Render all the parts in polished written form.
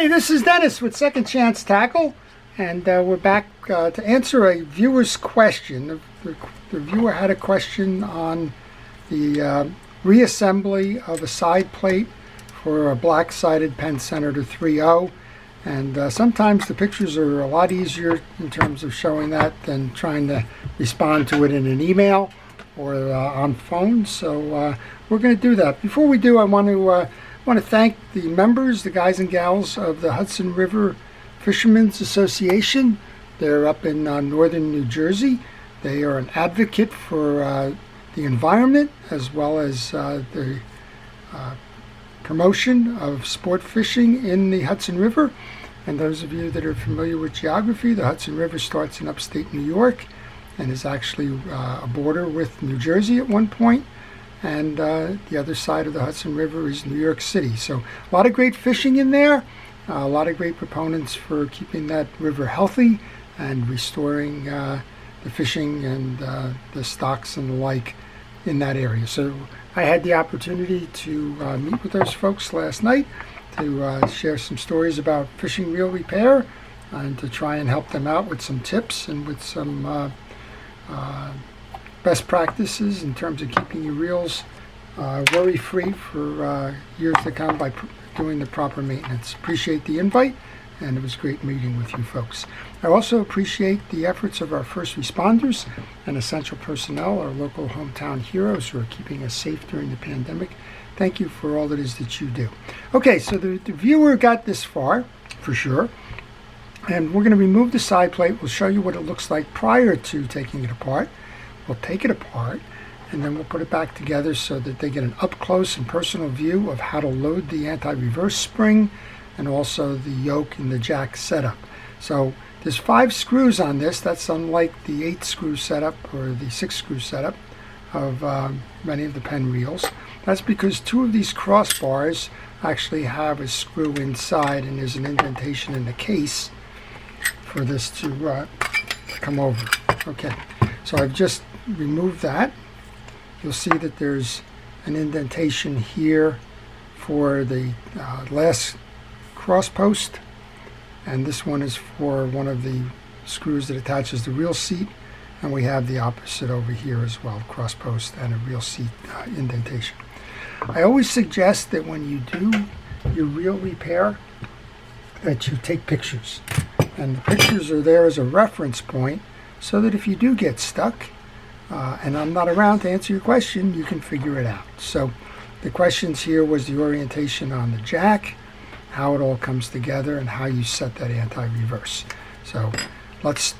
Hey, this is Dennis with Second Chance Tackle, and we're back to answer a viewer's question. The viewer had a question on the reassembly of a side plate for a black-sided Penn Senator 3.0, and sometimes the pictures are a lot easier in terms of showing that than trying to respond to it in an email or on phone, so we're going to do that. Before we do, I want to thank the members, the guys and gals of the Hudson River Fishermen's Association. They're up in northern New Jersey. They are an advocate for the environment as well as the promotion of sport fishing in the Hudson River. And those of you that are familiar with geography, the Hudson River starts in upstate New York and is actually a border with New Jersey at one point. And the other side of the Hudson River is New York City. So a lot of great fishing in there, a lot of great proponents for keeping that river healthy and restoring the fishing and the stocks and the like in that area. So I had the opportunity to meet with those folks last night to share some stories about fishing reel repair and to try and help them out with some tips and with some best practices in terms of keeping your reels worry-free for years to come by doing the proper maintenance. Appreciate the invite, and it was great meeting with you folks. I also appreciate the efforts of our first responders and essential personnel, our local hometown heroes who are keeping us safe during the pandemic. Thank you for all that is that you do. Okay, so the viewer got this far, for sure, and we're going to remove the side plate. We'll show you what it looks like prior to taking it apart. We'll take it apart and then we'll put it back together so that they get an up-close and personal view of how to load the anti-reverse spring and also the yoke and the jack setup. So there's 5 screws on this. That's unlike the 8-screw setup or the 6-screw setup of many of the Penn reels. That's because 2 of these crossbars actually have a screw inside, and there's an indentation in the case for this to come over. Okay, so I've just removed that. You'll see that there's an indentation here for the last cross post, and this one is for one of the screws that attaches the reel seat, and we have the opposite over here as well, cross post and a reel seat indentation. I always suggest that when you do your reel repair that you take pictures, and the pictures are there as a reference point so that if you do get stuck and I'm not around to answer your question, you can figure it out. So the questions here was the orientation on the jack, how it all comes together, and how you set that anti-reverse. So let's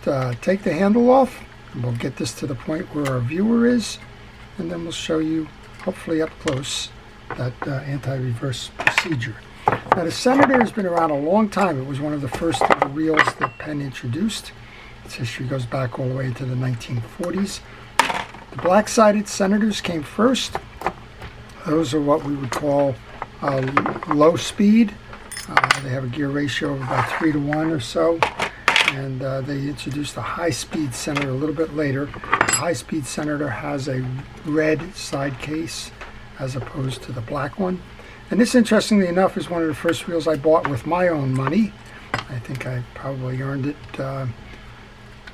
take the handle off, and we'll get this to the point where our viewer is, and then we'll show you, hopefully up close, that anti-reverse procedure. Now the Senator has been around a long time. It was one of the first of the reels that Penn introduced. Its history goes back all the way to the 1940s. The black-sided Senators came first. Those are what we would call low speed. They have a gear ratio of about 3 to 1 or so. And they introduced a high-speed Senator a little bit later. The high-speed Senator has a red side case as opposed to the black one. And this, interestingly enough, is one of the first reels I bought with my own money. I think I probably earned it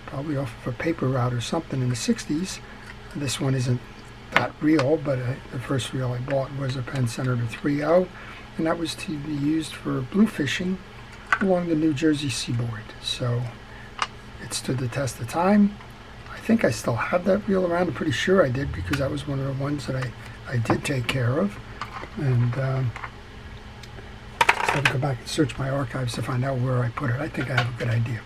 probably off of a paper route or something in the 60s. This one isn't that reel, but the first reel I bought was a Penn Senator 3.0, and that was to be used for blue fishing along the New Jersey seaboard. So it stood the test of time. I think I still have that reel around. I'm pretty sure I did, because that was one of the ones that I did take care of. And I have to go back and search my archives to find out where I put it. I think I have a good idea.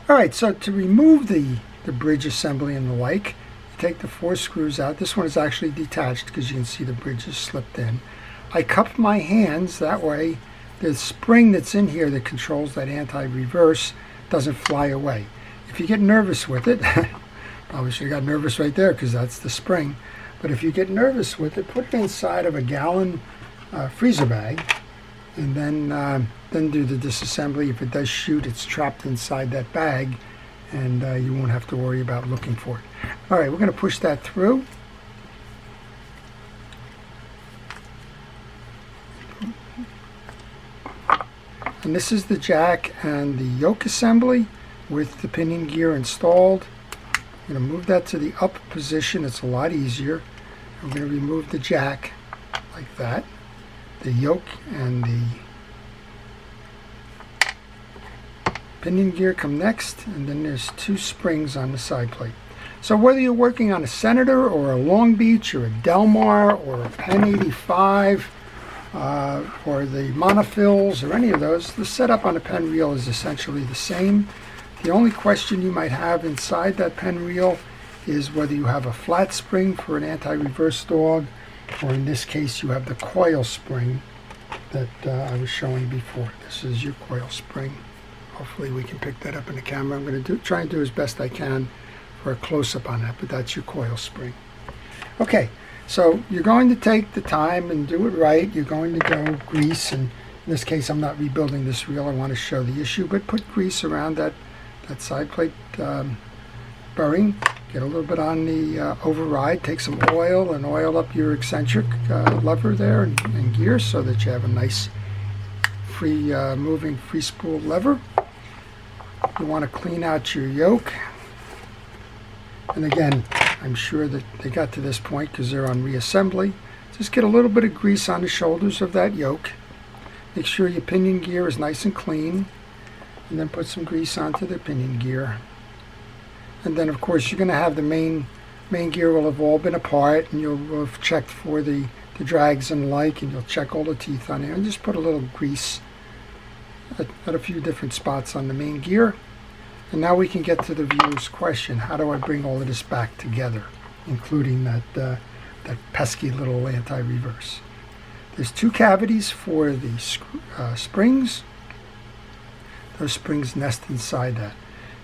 All right, so to remove the bridge assembly and the like, you take the 4 screws out. This one is actually detached because you can see the bridge is slipped in. I cupped my hands, that way the spring that's in here that controls that anti-reverse doesn't fly away. If you get nervous with it, probably should have got nervous right there because that's the spring, but if you get nervous with it, put it inside of a gallon freezer bag, and then do the disassembly. If it does shoot, it's trapped inside that bag, and you won't have to worry about looking for it. All right, we're going to push that through. And this is the jack and the yoke assembly with the pinion gear installed. I'm going to move that to the up position. It's a lot easier. I'm going to remove the jack like that. The yoke and the pinion gear come next, and then there's 2 springs on the side plate. So whether you're working on a Senator or a Long Beach or a Del Mar or a Penn 85 or the monofills or any of those, the setup on a Penn reel is essentially the same. The only question you might have inside that Penn reel is whether you have a flat spring for an anti-reverse dog, or in this case you have the coil spring that I was showing before. This is your coil spring. Hopefully we can pick that up in the camera. I'm going to try and do as best I can for a close-up on that, but that's your coil spring. Okay, so you're going to take the time and do it right. You're going to go grease, and in this case I'm not rebuilding this reel. I want to show the issue, but put grease around that side plate bearing. Get a little bit on the override. Take some oil and oil up your eccentric lever there and gear so that you have a nice free moving free spool lever. You want to clean out your yoke. And again, I'm sure that they got to this point because they're on reassembly. Just get a little bit of grease on the shoulders of that yoke. Make sure your pinion gear is nice and clean. And then put some grease onto the pinion gear. And then of course you're going to have the main gear will have all been apart, and you'll have checked for the drags and like, and you'll check all the teeth on it. And just put a little grease at a few different spots on the main gear. And now we can get to the viewer's question: how do I bring all of this back together, including that pesky little anti-reverse? There's 2 cavities for the springs. Those springs nest inside that.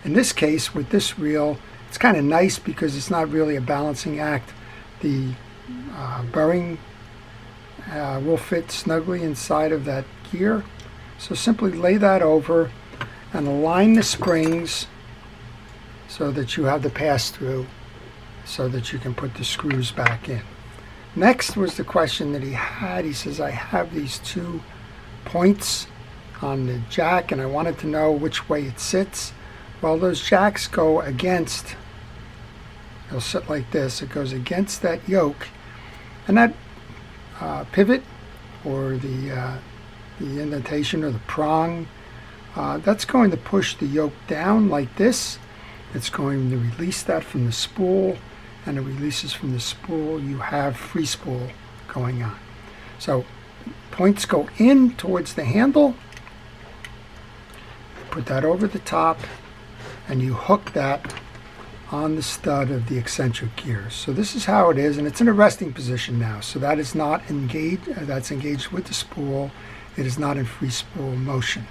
In this case, with this reel, it's kind of nice because it's not really a balancing act. The bearing will fit snugly inside of that gear. So simply lay that over and align the springs so that you have the pass-through so that you can put the screws back in. Next was the question that he had. He says, I have these 2 points on the jack and I wanted to know which way it sits. Well, those jacks go against, they'll sit like this. It goes against that yoke, and that pivot or the indentation or the prong, that's going to push the yoke down like this. It's going to release that from the spool, and it releases from the spool. You have free spool going on. So points go in towards the handle. Put that over the top, and you hook that on the stud of the eccentric gears. So this is how it is, and it's in a resting position now. So that is not engaged, that's engaged with the spool. It is not in free spool motion.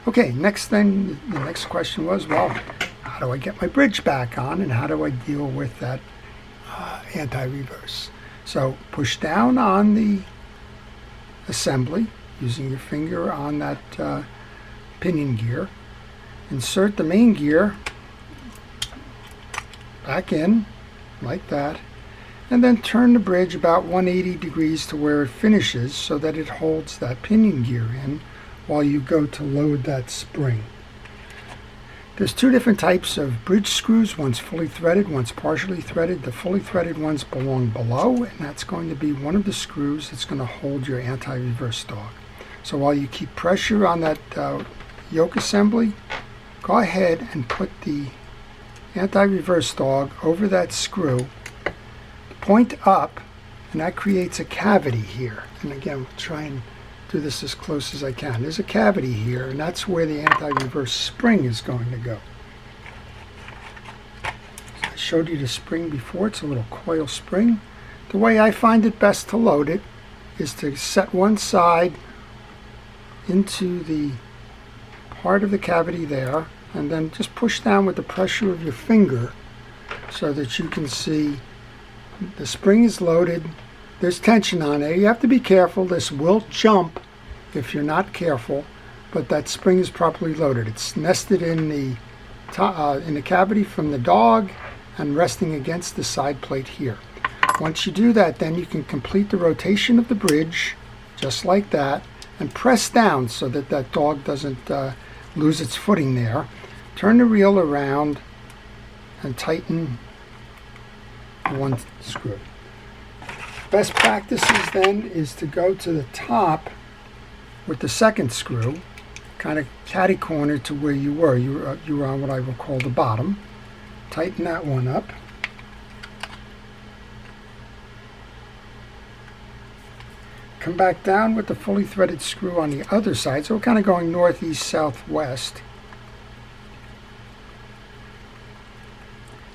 Okay, next thing, the next question was, well, how do I get my bridge back on, and how do I deal with that anti-reverse? So push down on the assembly using your finger on that pinion gear. Insert the main gear back in like that, and then turn the bridge about 180 degrees to where it finishes so that it holds that pinion gear in while you go to load that spring. There's 2 different types of bridge screws. One's fully threaded, one's partially threaded. The fully threaded ones belong below, and that's going to be one of the screws that's going to hold your anti-reverse dog. So while you keep pressure on that yoke assembly, go ahead and put the anti-reverse dog over that screw, point up, and that creates a cavity here. And again, we'll try and do this as close as I can. There's a cavity here, and that's where the anti-reverse spring is going to go. So I showed you the spring before. It's a little coil spring. The way I find it best to load it is to set one side into the part of the cavity there, and then just push down with the pressure of your finger so that you can see the spring is loaded. There's tension on it. You have to be careful. This will jump if you're not careful, but that spring is properly loaded. It's nested in the cavity from the dog and resting against the side plate here. Once you do that, then you can complete the rotation of the bridge just like that, and press down so that that dog doesn't lose its footing there. Turn the reel around and tighten one screw. Best practices then is to go to the top with the second screw, kind of catty corner to where you were. You were on what I will call the bottom. Tighten that one up. Come back down with the fully threaded screw on the other side. So we're kind of going northeast, southwest.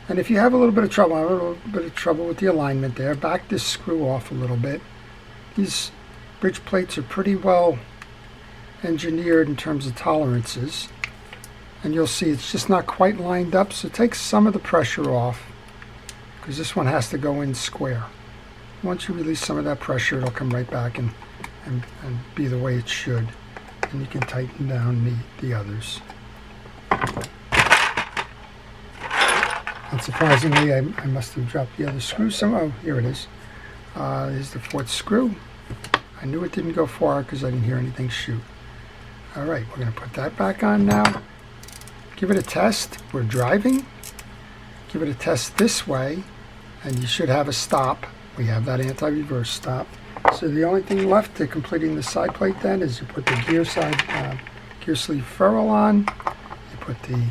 And if you have a little bit of trouble, with the alignment there, back this screw off a little bit. These bridge plates are pretty well engineered in terms of tolerances. And you'll see it's just not quite lined up, so take some of the pressure off, because this one has to go in square. Once you release some of that pressure, it'll come right back and be the way it should. And you can tighten down the others. Unsurprisingly, I must have dropped the other screw. Oh, here it is. Here's the fourth screw. I knew it didn't go far because I didn't hear anything shoot. All right, we're going to put that back on now. Give it a test. We're driving. Give it a test this way, and you should have a stop. We have that anti-reverse stop. So the only thing left to completing the side plate then is you put the gear sleeve ferrule on. You put the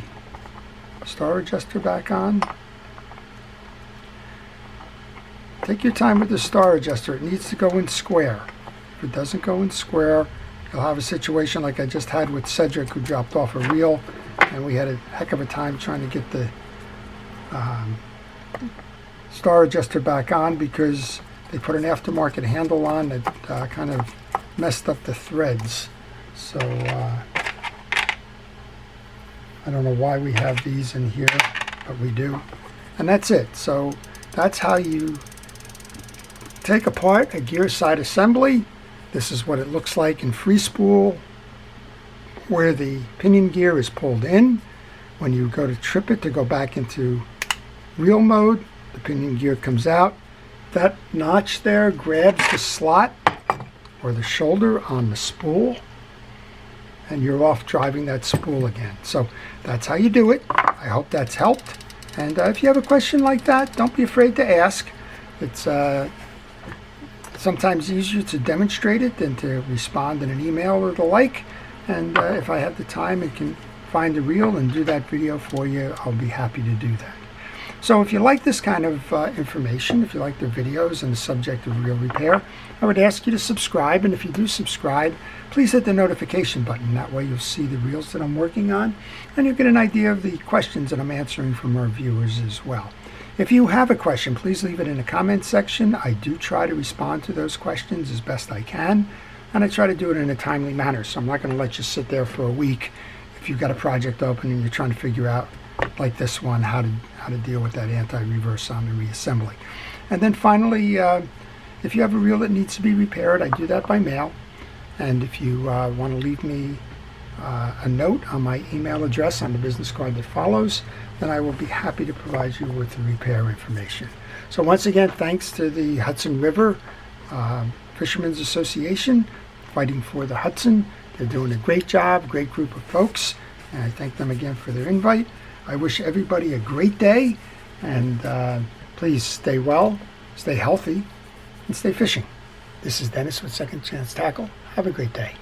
star adjuster back on. Take your time with the star adjuster. It needs to go in square. If it doesn't go in square, you'll have a situation like I just had with Cedric, who dropped off a reel, and we had a heck of a time trying to get the star adjuster back on because they put an aftermarket handle on that kind of messed up the threads. So I don't know why we have these in here, but we do. And that's it. So that's how you take apart a gear side assembly. This is what it looks like in free spool, where the pinion gear is pulled in. When you go to trip it to go back into reel mode, the pinion gear comes out. That notch there grabs the slot or the shoulder on the spool, and you're off driving that spool again. So that's how you do it. I hope that's helped. And if you have a question like that, don't be afraid to ask. It's sometimes easier to demonstrate it than to respond in an email or the like. And if I have the time and can find a reel and do that video for you, I'll be happy to do that. So if you like this kind of information, if you like the videos and the subject of reel repair, I would ask you to subscribe. And if you do subscribe, please hit the notification button. That way you'll see the reels that I'm working on, and you'll get an idea of the questions that I'm answering from our viewers as well. If you have a question, please leave it in the comment section. I do try to respond to those questions as best I can, and I try to do it in a timely manner. So I'm not going to let you sit there for a week if you've got a project open and you're trying to figure out, like this one, how to deal with that anti-reverse on the reassembly. And then finally, if you have a reel that needs to be repaired, I do that by mail. And if you want to leave me a note on my email address on the business card that follows, then I will be happy to provide you with the repair information. So once again, thanks to the Hudson River Fishermen's Association, fighting for the Hudson. They're doing a great job, great group of folks, and I thank them again for their invite. I wish everybody a great day, and please stay well, stay healthy, and stay fishing. This is Dennis with Second Chance Tackle. Have a great day.